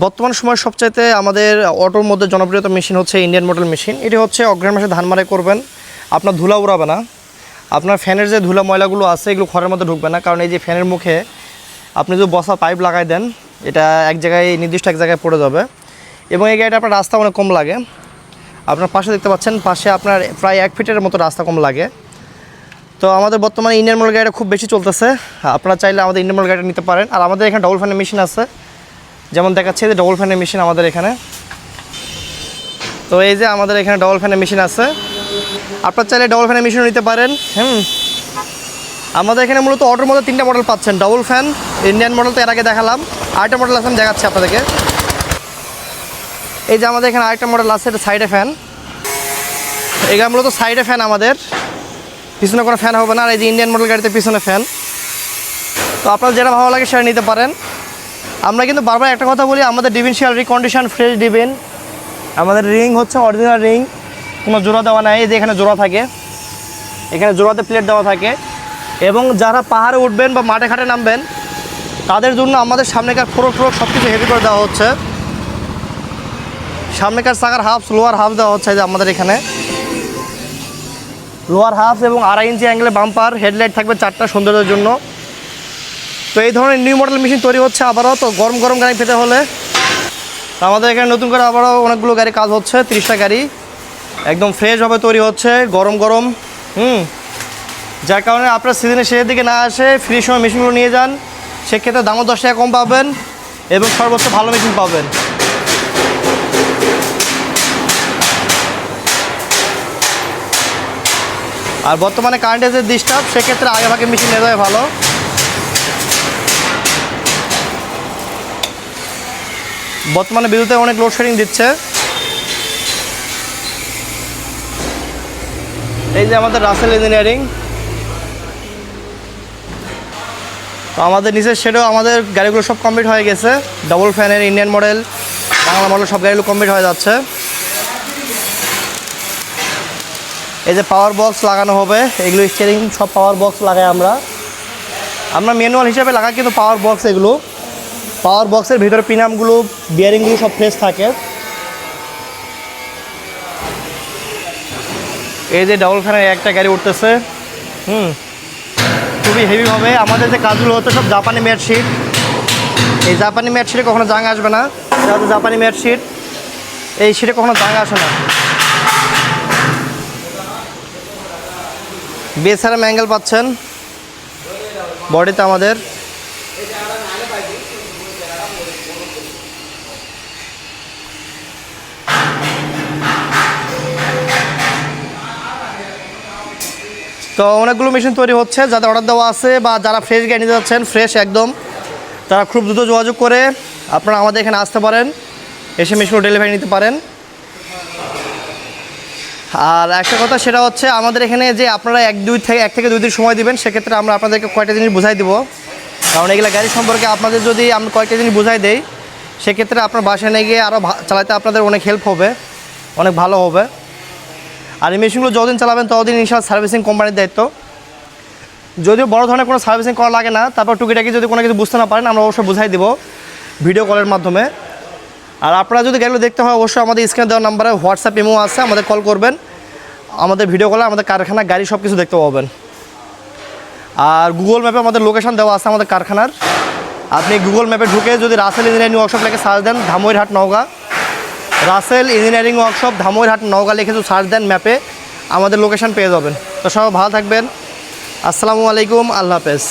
বর্তমান সময়ে সবচাইতে আমাদের অটোর মধ্যে জনপ্রিয়তা মেশিন হচ্ছে ইন্ডিয়ান মডেল মেশিন। এটি হচ্ছে অগ্রহায়ণ মাসে ধান মাড়াই করবেন, আপনার ধুলা উড়াবে না, আপনার ফ্যানের যে ধুলা ময়লাগুলো আছে এগুলো ঘরের মধ্যে ঢুকবে না। কারণ এই যে ফ্যানের মুখে আপনি যদি বসা পাইপ লাগাই দেন, এটা এক জায়গায় নির্দিষ্ট এক জায়গায় পড়ে যাবে। এবং এই গাড়িটা আপনার রাস্তা অনেক কম লাগে। আপনার পাশে দেখতে পাচ্ছেন, পাশে আপনার প্রায় 1 ফিটের মতো রাস্তা কম লাগে। তো আমাদের বর্তমানে ইন্ডিয়ান মডেল গাড়িটা খুব বেশি চলতেছে। আপনারা চাইলে আমাদের ইন্ডিয়ান মডেল গাড়িটা নিতে পারেন। আর আমাদের এখানে ডবল ফ্যানের মেশিন আছে, যেমন দেখাচ্ছে যে ডবল ফ্যানের মেশিন আমাদের এখানে। তো এই যে আমাদের এখানে ডবল ফ্যানের মেশিন আছে, আপনারা চাইলে ডবল ফ্যানের মেশিনও নিতে পারেন। আমাদের এখানে মূলত অটোর মধ্যে 3টা মডেল পাচ্ছেন, ডবল ফ্যান, ইন্ডিয়ান মডেল তো এর আগে দেখালাম, আরেকটা মডেল আছে আমি দেখাচ্ছি আপনাদেরকে। এই যে আমাদের এখানে আরেকটা মডেল আছে, এটা সাইডে ফ্যান। এগুলো মূলত সাইডে ফ্যান, আমাদের পিছনে কোনো ফ্যান হবে না। আর এই যে ইন্ডিয়ান মডেল গাড়িতে পিছনে ফ্যান। তো আপনার যেটা ভালো লাগে সেটা নিতে পারেন। আমরা কিন্তু বারবার একটা কথা বলি, আমাদের ডিফারেন্সিয়াল রিকন্ডিশন ফ্রেশ দিবেন। আমাদের রিং হচ্ছে অরিজিনাল রিং, কোনো জোড়া দেওয়া নাই। এই যে এখানে জোড়া থাকে, এখানে জোড়াতে প্লেট দেওয়া থাকে। এবং যারা পাহাড়ে উঠবেন বা মাঠে ঘাটে নামবেন তাদের জন্য আমাদের সামনেকার ফ্রোক সব কিছু হেভি করে দেওয়া হচ্ছে। সামনেকার চাকার হাফস, লোয়ার হাফ দেওয়া হচ্ছে। যে আমাদের এখানে লোয়ার হাফ এবং 2.5 ইঞ্চি অ্যাঙ্গেলে বাম্পার, হেডলাইট থাকবে 4টা সৌন্দর্যের জন্য। তো এই ধরনের নিউ মডেল মেশিন তৈরি হচ্ছে আবারও। তো গরম গরম গাড়ি পেতে হলে আমাদের এখানে নতুন করে আবারও অনেকগুলো গাড়ি কাজ হচ্ছে, 30টা গাড়ি একদম ফ্রেশভাবে তৈরি হচ্ছে, গরম গরম। যার কারণে আপনার সিজনের শেষের দিকে না আসে ফ্রি সময় মেশিনগুলো নিয়ে যান, সেক্ষেত্রে দামও 10 টাকা কম পাবেন এবং সর্বোচ্চ ভালো মেশিন পাবেন। আর বর্তমানে কারেন্টের যে ডিস্টার্ব, সেক্ষেত্রে আগে ভাগে মেশিন নিয়ে যাওয়া ভালো। বর্তমানে বিদ্যুতে অনেক লোডশেডিং দিচ্ছে। এই যে আমাদের রাসেল ইঞ্জিনিয়ারিং, তো আমাদের নিচের শেডেও আমাদের গাড়িগুলো সব কমপ্লিট হয়ে গেছে। ডবল ফ্যানের ইন্ডিয়ান মডেল, বাংলা মডেল সব গাড়িগুলো কমপ্লিট হয়ে যাচ্ছে। এই যে পাওয়ার বক্স লাগানো হবে, এগুলো স্টিয়ারিং সব পাওয়ার বক্স লাগাই আমরা ম্যানুয়াল হিসাবে লাগাই, কিন্তু পাওয়ার বক্স এগুলো। পাওয়ার বক্সের ভিতরে পিনামগুলো, বিয়ারিংগুলো সব ফ্রেশ থাকে। এই যে ডবল ফ্যানের একটা গাড়ি উঠতেছে, খুবই হেভি হবে। আমাদের যে কাজগুলো হচ্ছে সব জাপানি ম্যাট শিট। এই জাপানি ম্যাট শিটে কখনো জাং আসবে না, এটা হচ্ছে জাপানি ম্যাট শিট, এই শিটে কখনো জাং আসে না। বেসারা অ্যাঙ্গেল পাচ্ছেন বডিতে আমাদের। তো অনেকগুলো মেশিন তৈরি হচ্ছে, যাদের অর্ডার দেওয়া আছে বা যারা ফ্রেশ গাড়ি নিতে যাচ্ছেন, ফ্রেশ একদম, তারা খুব দ্রুত যোগাযোগ করে আপনারা আমাদের এখানে আসতে পারেন, এসে মেশিনগুলো ডেলিভারি নিতে পারেন। আর একটা কথা সেটা হচ্ছে, আমাদের এখানে যে আপনারা 1 থেকে 2 দিন সময় দিবেন, সেক্ষেত্রে আমরা আপনাদেরকে কয়েকটা জিনিস বুঝাই দেবো। কারণ এগুলো গাড়ি সম্পর্কে আপনাদের যদি আমি কয়েকটা জিনিস বুঝাই দেই, সেক্ষেত্রে আপনার বাসায় নিয়ে গিয়ে আরও চালাতে আপনাদের অনেক হেল্প হবে, অনেক ভালো হবে। আর এই মেশিনগুলো যতদিন চালাবেন ততদিন ইনশাআল্লাহ সার্ভিসিং কোম্পানির দায়িত্ব। যদিও বড় ধরনের কোনো সার্ভিসিং করা লাগে না, তারপর টুকিটাকি যদি কোনো কিছু বুঝতে না পারেন আমরা অবশ্যই বুঝাই দেবো ভিডিও কলের মাধ্যমে। আর আপনারা যদি গাড়িগুলো দেখতে হয়, অবশ্যই আমাদের স্ক্রিনে দেওয়া নাম্বারে হোয়াটসঅ্যাপ ইমো আছে, আমাদের কল করবেন, আমাদের ভিডিও কলে আমাদের কারখানা গাড়ি সব কিছু দেখতে পাবেন। আর গুগল ম্যাপে আমাদের লোকেশন দেওয়া আছে আমাদের কারখানার। আপনি গুগল ম্যাপে ঢুকে যদি রাসেল ইঞ্জিনিয়ারিং ওয়ার্কশপ লিখে সার্চ দেন, ধামইরহাট নওগাঁ, রাসেল ইঞ্জিনিয়ারিং ওয়ার্কশপ ধামইরহাট নওগাঁ লিখে যদি সার্চ দেন ম্যাপে, আমাদের লোকেশন পেয়ে যাবেন। তো সবাই ভালো থাকবেন, আসসালামু আলাইকুম, আল্লাহ হাফেজ।